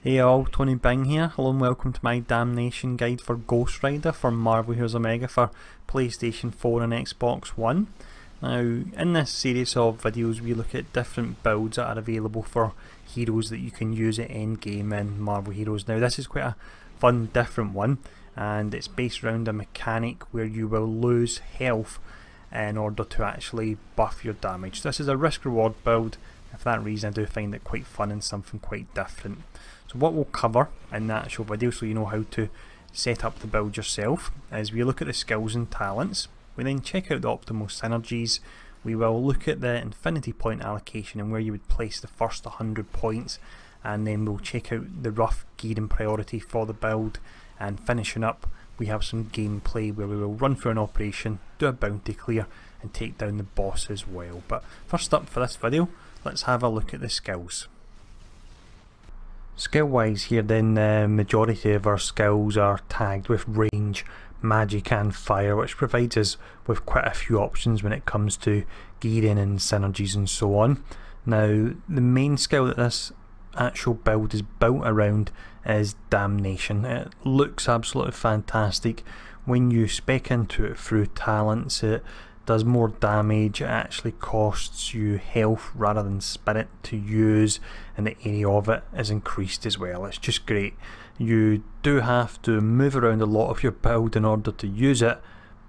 Hey all, Tony Bing here. Hello and welcome to my Damnation guide for Ghost Rider for Marvel Heroes Omega for PlayStation 4 and Xbox One. Now, in this series of videos we look at different builds that are available for heroes that you can use at endgame in Marvel Heroes. Now this is quite a fun, different one, and it's based around a mechanic where you will lose health in order to actually buff your damage. This is a risk-reward build. For that reason I do find it quite fun and something quite different. So what we'll cover in the actual video, so you know how to set up the build yourself, is we look at the skills and talents. We then check out the optimal synergies. We will look at the infinity point allocation and where you would place the first 100 points, and then we'll check out the rough gearing priority for the build, and finishing up we have some gameplay where we will run through an operation, do a bounty clear and take down the boss as well. But first up for this video, let's have a look at the skills. Skill wise here then, the majority of our skills are tagged with range, magic and fire, which provides us with quite a few options when it comes to gearing and synergies and so on. Now the main skill that this actual build is built around is Damnation. It looks absolutely fantastic. When you spec into it through talents, it does more damage. It actually costs you health rather than spirit to use, and the area of it is increased as well. It's just great. You do have to move around a lot of your build in order to use it,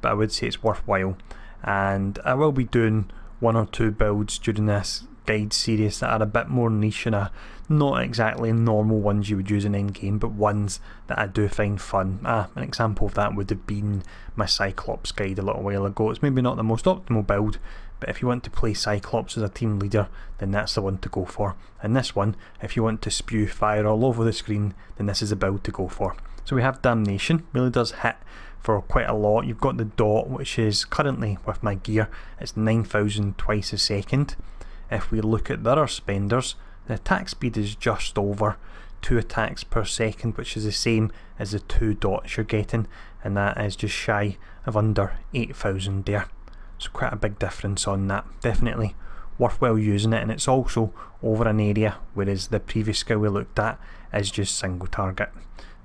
but I would say it's worthwhile. And I will be doing one or two builds during this guide series that are a bit more niche and not exactly normal ones you would use in endgame, but ones that I do find fun. An example of that would have been my Cyclops guide a little while ago. It's maybe not the most optimal build, but if you want to play Cyclops as a team leader, then that's the one to go for. And this one, if you want to spew fire all over the screen, then this is the build to go for. So we have Damnation, really does hit for quite a lot. You've got the dot, which is currently with my gear, it's 9,000 twice a second. If we look at the other spenders, the attack speed is just over 2 attacks per second, which is the same as the 2 dots you're getting, and that is just shy of under 8,000 there. So quite a big difference on that. Definitely worthwhile using it, and it's also over an area, whereas the previous skill we looked at is just single target.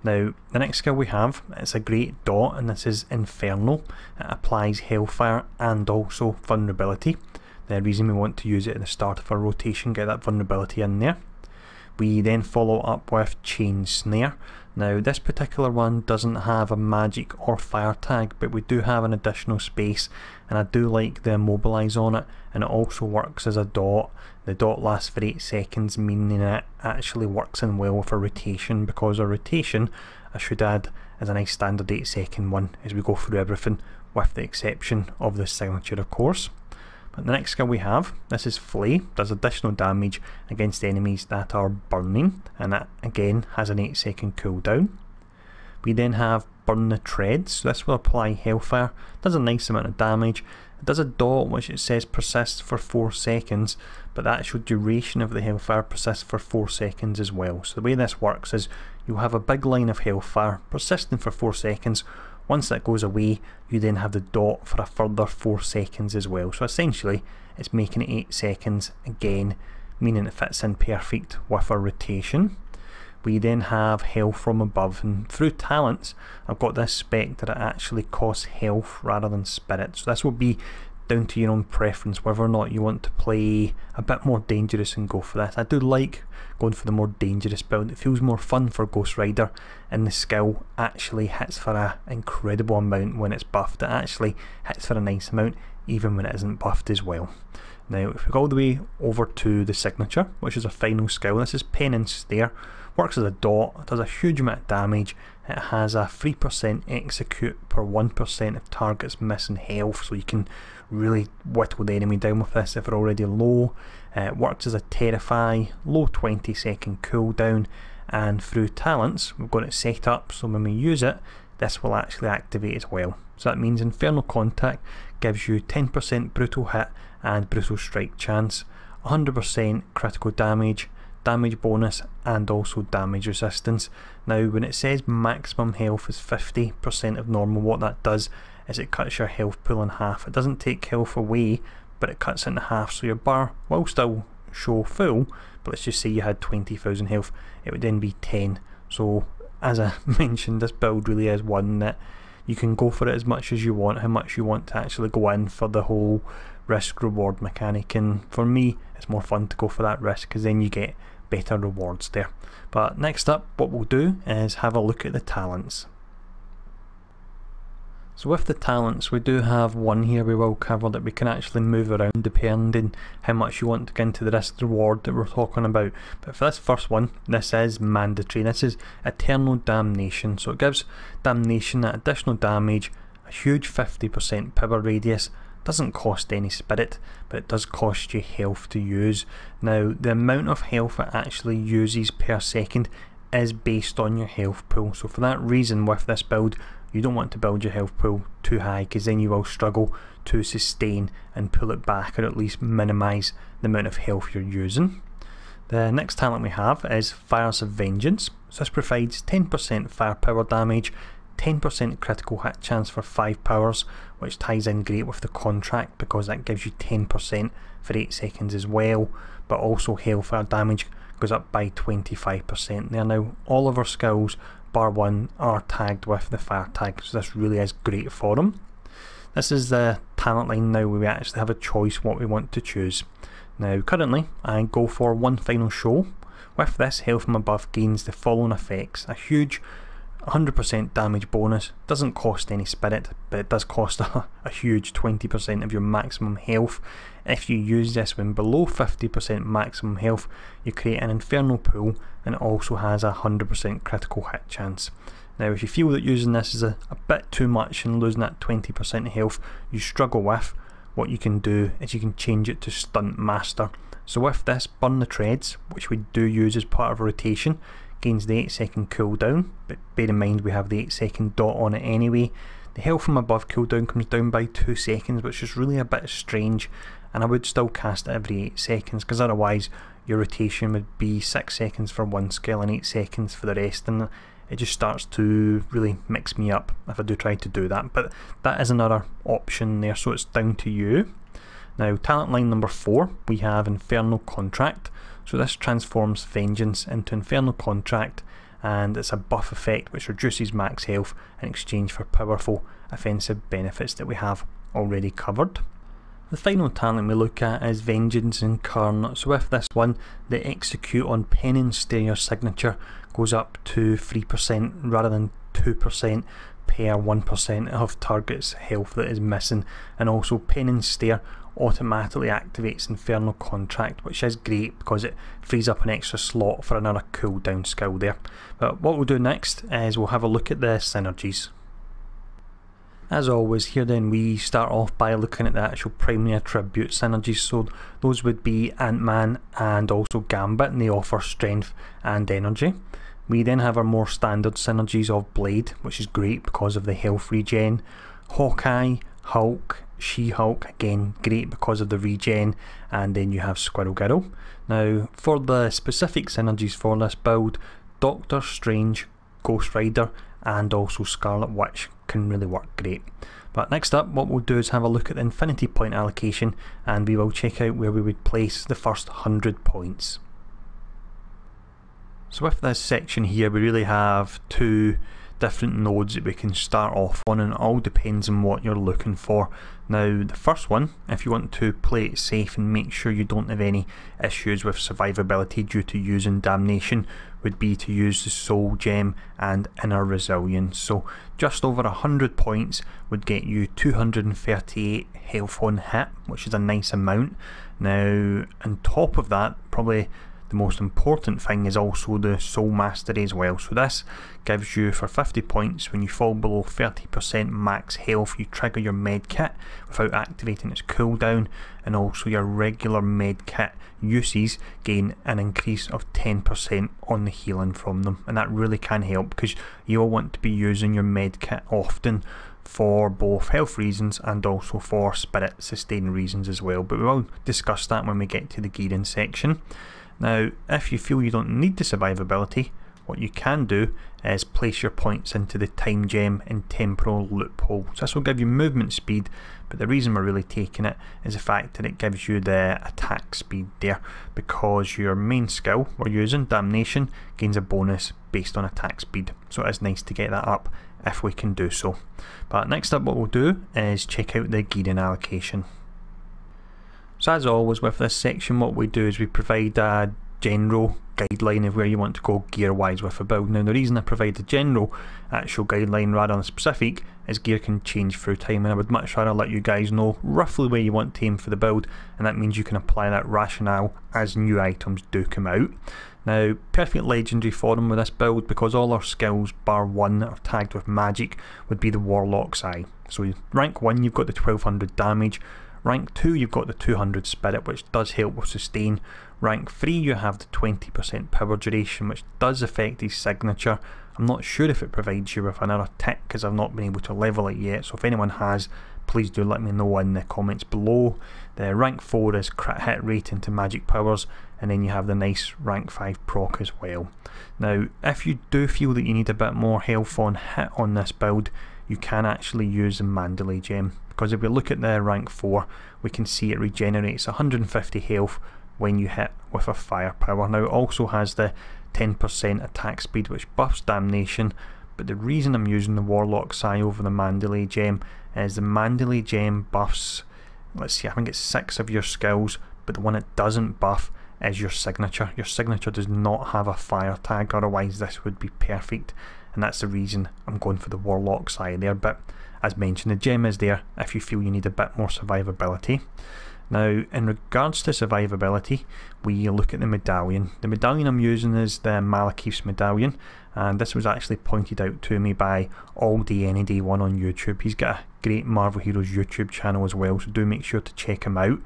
Now the next skill we have, it's a great dot, and this is Infernal. It applies Hellfire and also Vulnerability. The reason we want to use it at the start of our rotation, get that vulnerability in there. We then follow up with Chain Snare. Now this particular one doesn't have a magic or fire tag, but we do have an additional space, and I do like the immobilize on it, and it also works as a dot. The dot lasts for 8 seconds, meaning it actually works in well with a rotation, because a rotation, I should add, is a nice standard 8-second one as we go through everything, with the exception of the signature of course. But the next skill we have, this is Flay, does additional damage against enemies that are burning, and that again has an 8-second cooldown. We then have Burn the Treads, so this will apply Hellfire, does a nice amount of damage. It does a dot which it says persists for 4 seconds, but the actual duration of the Hellfire persists for 4 seconds as well. So the way this works is you have a big line of Hellfire persisting for 4 seconds. Once that goes away, you then have the dot for a further 4 seconds as well. So essentially it's making it 8 seconds again, meaning it fits in perfect with our rotation. We then have Hell from Above, and through talents I've got this spec that it actually costs health rather than spirit. So this will be down to your own preference whether or not you want to play a bit more dangerous and go for this. I do like going for the more dangerous build. It feels more fun for Ghost Rider, and the skill actually hits for an incredible amount when it's buffed. It actually hits for a nice amount even when it isn't buffed as well. Now if we go all the way over to the signature, which is a final skill, this is Pen and Stare. Works as a dot, does a huge amount of damage. It has a 3% execute per 1% of targets missing health, so you can really whittle the enemy down with this if they're already low. It works as a Terrify, low 20-second cooldown, and through talents we've got it set up so when we use it, this will actually activate as well. So that means Infernal Contact gives you 10% brutal hit and brutal strike chance, 100% critical damage, damage bonus and also damage resistance. Now when it says maximum health is 50% of normal, what that does is it cuts your health pool in half. It doesn't take health away, but it cuts it in half, so your bar will still show full, but let's just say you had 20,000 health, it would then be 10. So as I mentioned, this build really is one that you can go for it as much as you want, how much you want to actually go in for the whole risk reward mechanic, and for me it's more fun to go for that risk because then you get better rewards there. But next up, what we'll do is have a look at the talents. So with the talents, we do have one here we will cover that we can actually move around depending how much you want to get into the risk reward that we're talking about. But for this first one, this is mandatory. This is Eternal Damnation. So it gives Damnation that additional damage, a huge 50% power radius, doesn't cost any spirit, but it does cost you health to use. Now the amount of health it actually uses per second is based on your health pool. So for that reason, with this build, you don't want to build your health pool too high because then you will struggle to sustain and pull it back, or at least minimise the amount of health you're using. The next talent we have is Fires of Vengeance. So this provides 10% firepower damage, 10% critical hit chance for 5 powers, which ties in great with the contract because that gives you 10% for 8 seconds as well, but also hellfire damage goes up by 25% there. Now all of our skills bar one are tagged with the fire tag, so this really is great for them. This is the talent line now where we actually have a choice what we want to choose. Now currently I go for One Final Show. With this, health from above gains the following effects: a huge 100% damage bonus, doesn't cost any spirit, but it does cost a huge 20% of your maximum health. If you use this when below 50% maximum health, you create an infernal pool, and it also has a 100% critical hit chance. Now if you feel that using this is a bit too much and losing that 20% health you struggle with, what you can do is you can change it to Stunt Master. So with this, Burn the Treads, which we do use as part of a rotation, gains the 8-second cooldown, but bear in mind we have the 8-second dot on it anyway. The health from above cooldown comes down by 2 seconds, which is really a bit strange, and I would still cast it every 8 seconds because otherwise your rotation would be 6 seconds for one skill and 8 seconds for the rest, and it just starts to really mix me up if I do try to do that. But that is another option there, so it's down to you. Now talent line number 4, we have Infernal Contract. So this transforms Vengeance into Infernal Contract, and it's a buff effect which reduces max health in exchange for powerful offensive benefits that we have already covered. The final talent we look at is Vengeance Incarnate. So with this one, the execute on pen and stare signature goes up to 3% rather than 2% per 1% of target's health that is missing, and also pen and stare automatically activates Infernal Contract, which is great because it frees up an extra slot for another cooldown skill there. But what we'll do next is we'll have a look at the synergies. As always, here then we start off by looking at the actual primary attribute synergies. So those would be Ant-Man and also Gambit, and they offer strength and energy. We then have our more standard synergies of Blade, which is great because of the health regen. Hawkeye, Hulk, She-Hulk, again great because of the regen, and then you have Squirrel Girl. Now for the specific synergies for this build, Doctor Strange, Ghost Rider and also Scarlet Witch can really work great. But next up, what we'll do is have a look at the Infinity Point allocation, and we will check out where we would place the first 100 points. So with this section here, we really have 2 different nodes that we can start off on, and it all depends on what you're looking for. Now the first one, if you want to play it safe and make sure you don't have any issues with survivability due to using Damnation, would be to use the Soul Gem and Inner Resilience. So just over 100 points would get you 238 health on hit, which is a nice amount. Now on top of that, probably the most important thing is also the Soul Mastery as well. So this gives you, for 50 points, when you fall below 30% max health, you trigger your med kit without activating its cooldown, and also your regular med kit uses gain an increase of 10% on the healing from them, and that really can help because you'll want to be using your med kit often for both health reasons and also for spirit sustain reasons as well, but we will discuss that when we get to the gearing section. Now if you feel you don't need the survivability, what you can do is place your points into the time gem and temporal loophole. So this will give you movement speed, but the reason we're really taking it is the fact that it gives you the attack speed there, because your main skill we're using, Damnation, gains a bonus based on attack speed. So it is nice to get that up if we can do so. But next up, what we'll do is check out the gearing allocation. So as always with this section, what we do is we provide a general guideline of where you want to go gear wise with a build. Now the reason I provide a general actual guideline rather than specific is gear can change through time, and I would much rather let you guys know roughly where you want to aim for the build, and that means you can apply that rationale as new items do come out. Now, perfect legendary for them with this build, because all our skills bar 1 are tagged with magic, would be the Warlock's Eye. So rank 1 you've got the 1200 damage, rank 2 you've got the 200 spirit, which does help with sustain. Rank 3 you have the 20% power duration, which does affect his signature. I'm not sure if it provides you with another tick because I've not been able to level it yet, so if anyone has, please do let me know in the comments below. The rank 4 is crit hit rate into magic powers, and then you have the nice rank 5 proc as well. Now if you do feel that you need a bit more health on hit on this build, you can actually use the Mandalay gem, because if we look at the rank 4 we can see it regenerates 150 health when you hit with a firepower. Now it also has the 10% attack speed which buffs Damnation, but the reason I'm using the Warlock's Eye over the Mandalay gem is the Mandalay gem buffs, let's see, I think it's 6 of your skills, but the one it doesn't buff is your signature. Your signature does not have a fire tag, otherwise this would be perfect, and that's the reason I'm going for the Warlock's Eye there. But as mentioned, the gem is there if you feel you need a bit more survivability. Now in regards to survivability, we look at the medallion. The medallion I'm using is the Malekith's medallion, and this was actually pointed out to me by All Day Any Day 1 on YouTube. He's got a great Marvel Heroes YouTube channel as well, so do make sure to check him out.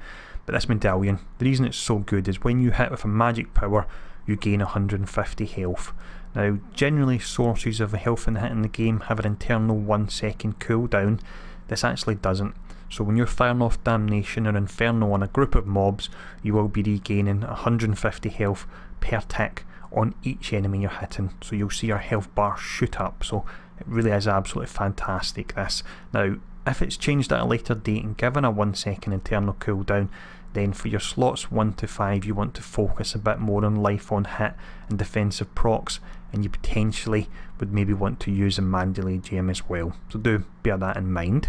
But this medallion, the reason it's so good is when you hit with a magic power you gain 150 health. Now generally sources of health and hit in the game have an internal 1 second cooldown. This actually doesn't. So when you're firing off Damnation or Inferno on a group of mobs, you will be regaining 150 health per tick on each enemy you're hitting. So you'll see your health bar shoot up, so it really is absolutely fantastic this. Now if it's changed at a later date and given a 1 second internal cooldown, then for your slots 1 to 5 you want to focus a bit more on life on hit and defensive procs, and you potentially would maybe want to use a Mandalay gem as well, so do bear that in mind.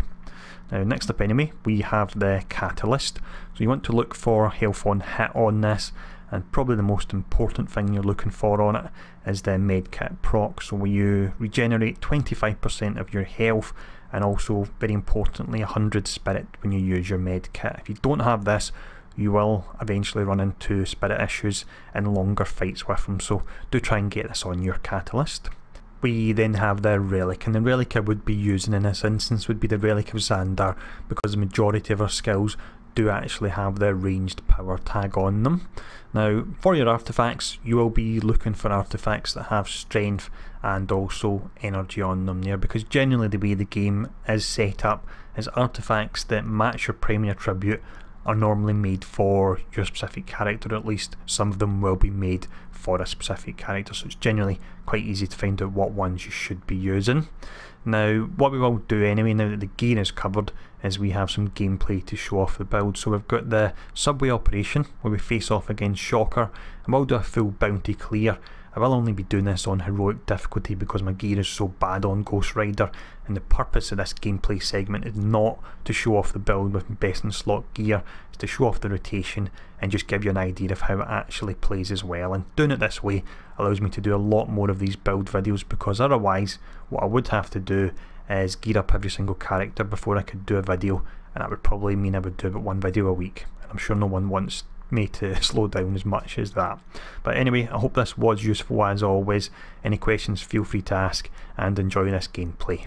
Now next up anyway, we have the Catalyst. So you want to look for health on hit on this, and probably the most important thing you're looking for on it is the medkit proc. So you regenerate 25% of your health, and also very importantly 100 spirit when you use your medkit. If you don't have this, you will eventually run into spirit issues in longer fights with them, so do try and get this on your Catalyst. We then have the Relic, and the Relic I would be using in this instance would be the Relic of Xandar, because the majority of our skills do actually have the ranged power tag on them. Now for your artifacts, you will be looking for artifacts that have strength and also energy on them there, because generally the way the game is set up is artifacts that match your primary attribute are normally made for your specific character, or at least some of them will be made for a specific character, so it's generally quite easy to find out what ones you should be using. Now what we will do anyway, now that the gear is covered, is we have some gameplay to show off the build. So we've got the subway operation where we face off against Shocker, and we'll do a full bounty clear. I will only be doing this on heroic difficulty because my gear is so bad on Ghost Rider, and the purpose of this gameplay segment is not to show off the build with best in slot gear, it's to show off the rotation and just give you an idea of how it actually plays as well. And doing it this way allows me to do a lot more of these build videos, because otherwise what I would have to do is gear up every single character before I could do a video, and that would probably mean I would do about 1 video a week, and I'm sure no one wants me to slow down as much as that. But anyway, I hope this was useful as always. Any questions, feel free to ask, and enjoy this gameplay.